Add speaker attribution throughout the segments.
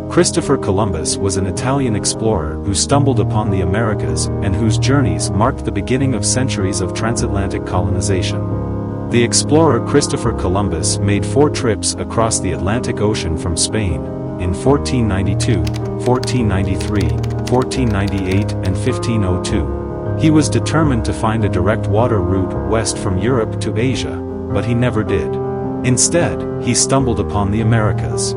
Speaker 1: Christopher Columbus was an Italian explorer who stumbled upon the Americas and whose journeys marked the beginning of centuries of transatlantic colonization. The explorer Christopher Columbus made 4 trips across the Atlantic Ocean from Spain, in 1492, 1493, 1498 and 1502. He was determined to find a direct water route west from Europe to Asia, but he never did. Instead, he stumbled upon the Americas.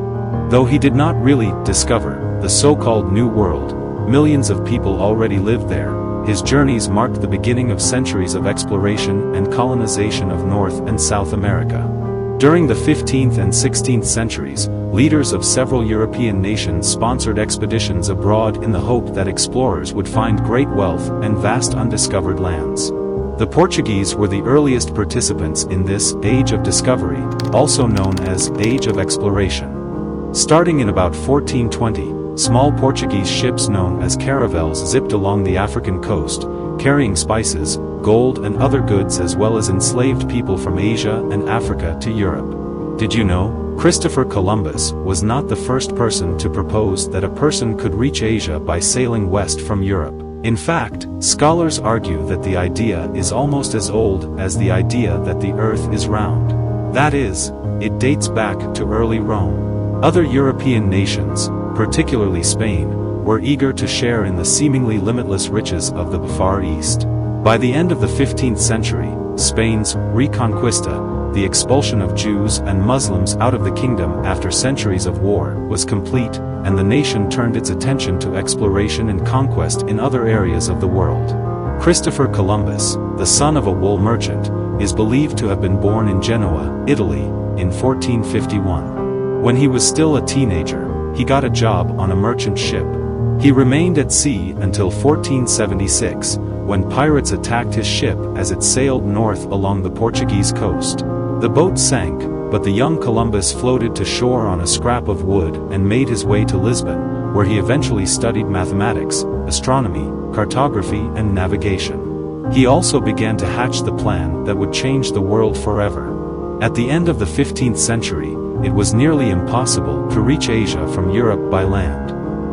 Speaker 1: Though he did not really discover the so-called New World, millions of people already lived there. His journeys marked the beginning of centuries of exploration and colonization of North and South America. During the 15th and 16th centuries, leaders of several European nations sponsored expeditions abroad in the hope that explorers would find great wealth and vast undiscovered lands. The Portuguese were the earliest participants in this age of discovery, also known as Age of Exploration. Starting in about 1420, small Portuguese ships known as caravels zipped along the African coast, carrying spices, gold and other goods as well as enslaved people from Asia and Africa to Europe. Did you know? Christopher Columbus was not the first person to propose that a person could reach Asia by sailing west from Europe. In fact, scholars argue that the idea is almost as old as the idea that the Earth is round. That is, it dates back to early Rome. Other European nations, particularly Spain, were eager to share in the seemingly limitless riches of the Far East. By the end of the 15th century, Spain's Reconquista, the expulsion of Jews and Muslims out of the kingdom after centuries of war, was complete, and the nation turned its attention to exploration and conquest in other areas of the world. Christopher Columbus, the son of a wool merchant, is believed to have been born in Genoa, Italy, in 1451. When he was still a teenager, he got a job on a merchant ship. He remained at sea until 1476, when pirates attacked his ship as it sailed north along the Portuguese coast. The boat sank, but the young Columbus floated to shore on a scrap of wood and made his way to Lisbon, where he eventually studied mathematics, astronomy, cartography and navigation. He also began to hatch the plan that would change the world forever. At the end of the 15th century, it was nearly impossible to reach Asia from Europe by land.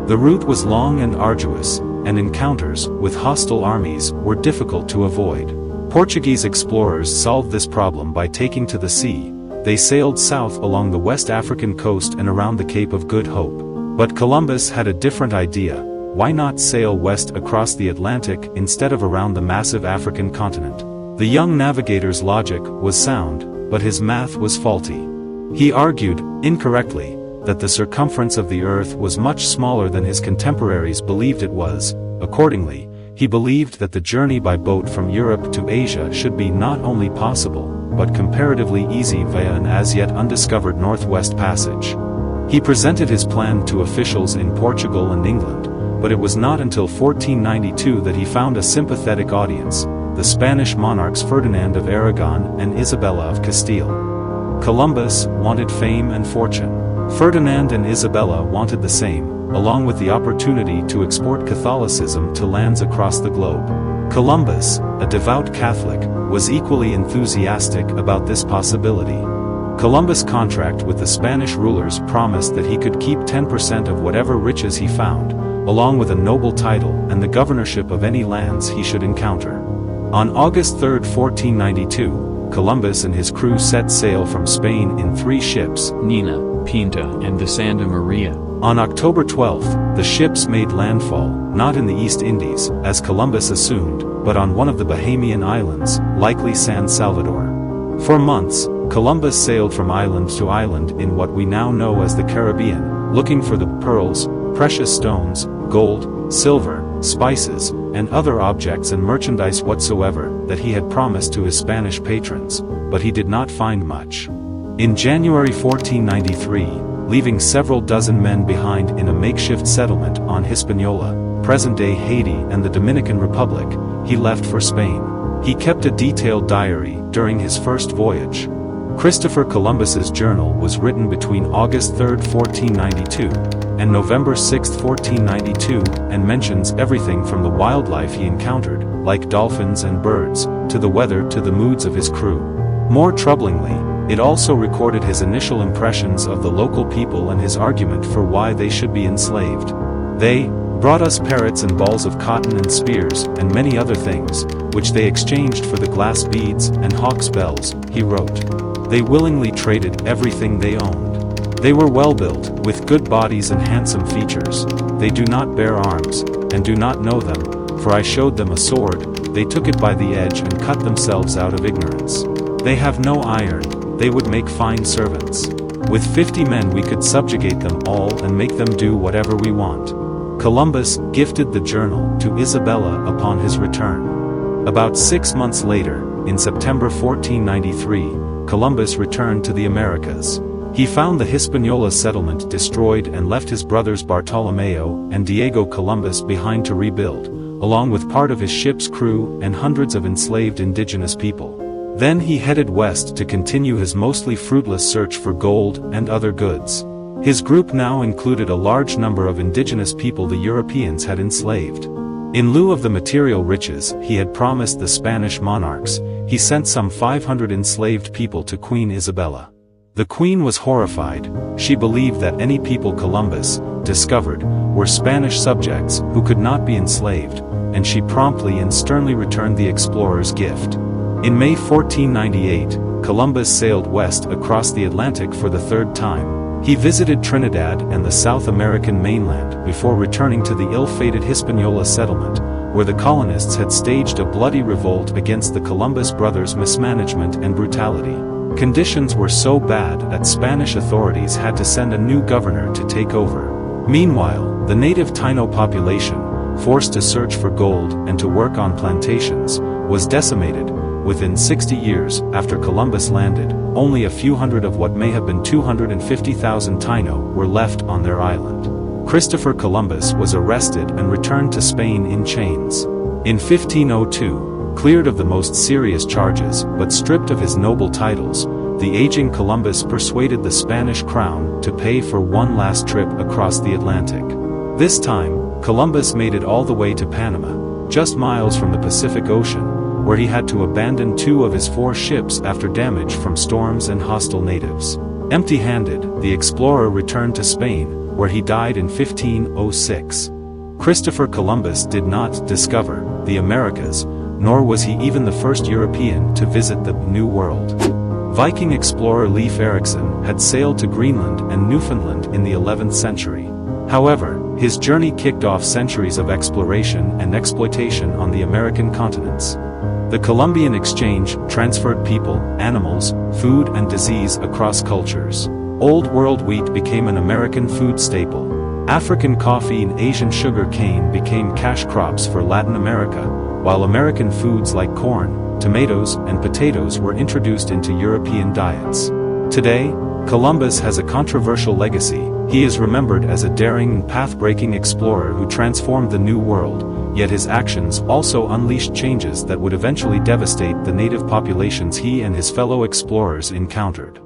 Speaker 1: The route was long and arduous, and encounters with hostile armies were difficult to avoid. Portuguese explorers solved this problem by taking to the sea. They sailed south along the West African coast and around the Cape of Good Hope. But Columbus had a different idea. Why not sail west across the Atlantic instead of around the massive African continent? The young navigator's logic was sound, but his math was faulty. He argued, incorrectly, that the circumference of the Earth was much smaller than his contemporaries believed it was. Accordingly, he believed that the journey by boat from Europe to Asia should be not only possible, but comparatively easy via an as yet undiscovered Northwest Passage. He presented his plan to officials in Portugal and England, but it was not until 1492 that he found a sympathetic audience, the Spanish monarchs Ferdinand of Aragon and Isabella of Castile. Columbus wanted fame and fortune. Ferdinand and Isabella wanted the same, along with the opportunity to export Catholicism to lands across the globe. Columbus, a devout Catholic, was equally enthusiastic about this possibility. Columbus' contract with the Spanish rulers promised that he could keep 10% of whatever riches he found, along with a noble title and the governorship of any lands he should encounter. On August 3, 1492, Columbus and his crew set sail from Spain in 3 ships, Nina, Pinta, and the Santa Maria. On October 12, the ships made landfall, not in the East Indies, as Columbus assumed, but on one of the Bahamian islands, likely San Salvador. For months, Columbus sailed from island to island in what we now know as the Caribbean, looking for the pearls, precious stones, gold, silver, spices, and other objects and merchandise whatsoever that he had promised to his Spanish patrons, but he did not find much. In January 1493, leaving several dozen men behind in a makeshift settlement on Hispaniola, present-day Haiti and the Dominican Republic, he left for Spain. He kept a detailed diary during his first voyage. Christopher Columbus's journal was written between August 3, 1492, and November 6, 1492, and mentions everything from the wildlife he encountered, like dolphins and birds, to the weather to the moods of his crew. More troublingly, It also recorded his initial impressions of the local people and his argument for why they should be enslaved. They brought us parrots and balls of cotton and spears, and many other things, which they exchanged for the glass beads and hawks' bells, he wrote. They willingly traded everything they owned. They were well-built, with good bodies and handsome features. They do not bear arms, and do not know them, for I showed them a sword, they took it by the edge and cut themselves out of ignorance. They have no iron, they would make fine servants. With 50 men we could subjugate them all and make them do whatever we want. Columbus gifted the journal to Isabella upon his return. About 6 months later, in September 1493, Columbus returned to the Americas. He found the Hispaniola settlement destroyed and left his brothers Bartolomeo and Diego Columbus behind to rebuild, along with part of his ship's crew and hundreds of enslaved indigenous people. Then he headed west to continue his mostly fruitless search for gold and other goods. His group now included a large number of indigenous people the Europeans had enslaved. In lieu of the material riches he had promised the Spanish monarchs, he sent some 500 enslaved people to Queen Isabella. The queen was horrified. She believed that any people Columbus discovered were Spanish subjects who could not be enslaved, and she promptly and sternly returned the explorer's gift. In May 1498, Columbus sailed west across the Atlantic for the third time. He visited Trinidad and the South American mainland before returning to the ill-fated Hispaniola settlement, where the colonists had staged a bloody revolt against the Columbus brothers' mismanagement and brutality. Conditions were so bad that Spanish authorities had to send a new governor to take over. Meanwhile, the native Taino population, forced to search for gold and to work on plantations, was decimated. Within 60 years after Columbus landed, only a few hundred of what may have been 250,000 Taino were left on their island. Christopher Columbus was arrested and returned to Spain in chains. In 1502, cleared of the most serious charges but stripped of his noble titles, the aging Columbus persuaded the Spanish crown to pay for one last trip across the Atlantic. This time, Columbus made it all the way to Panama, just miles from the Pacific Ocean, where he had to abandon 2 of his 4 ships after damage from storms and hostile natives. Empty-handed, the explorer returned to Spain, where he died in 1506. Christopher Columbus did not discover the Americas, nor was he even the first European to visit the New World. Viking explorer Leif Erikson had sailed to Greenland and Newfoundland in the 11th century. However, his journey kicked off centuries of exploration and exploitation on the American continents. The Columbian Exchange transferred people, animals, food and disease across cultures. Old World wheat became an American food staple. African coffee and Asian sugar cane became cash crops for Latin America, while American foods like corn, tomatoes, and potatoes were introduced into European diets. Today, Columbus has a controversial legacy. He is remembered as a daring and path-breaking explorer who transformed the New World, yet his actions also unleashed changes that would eventually devastate the native populations he and his fellow explorers encountered.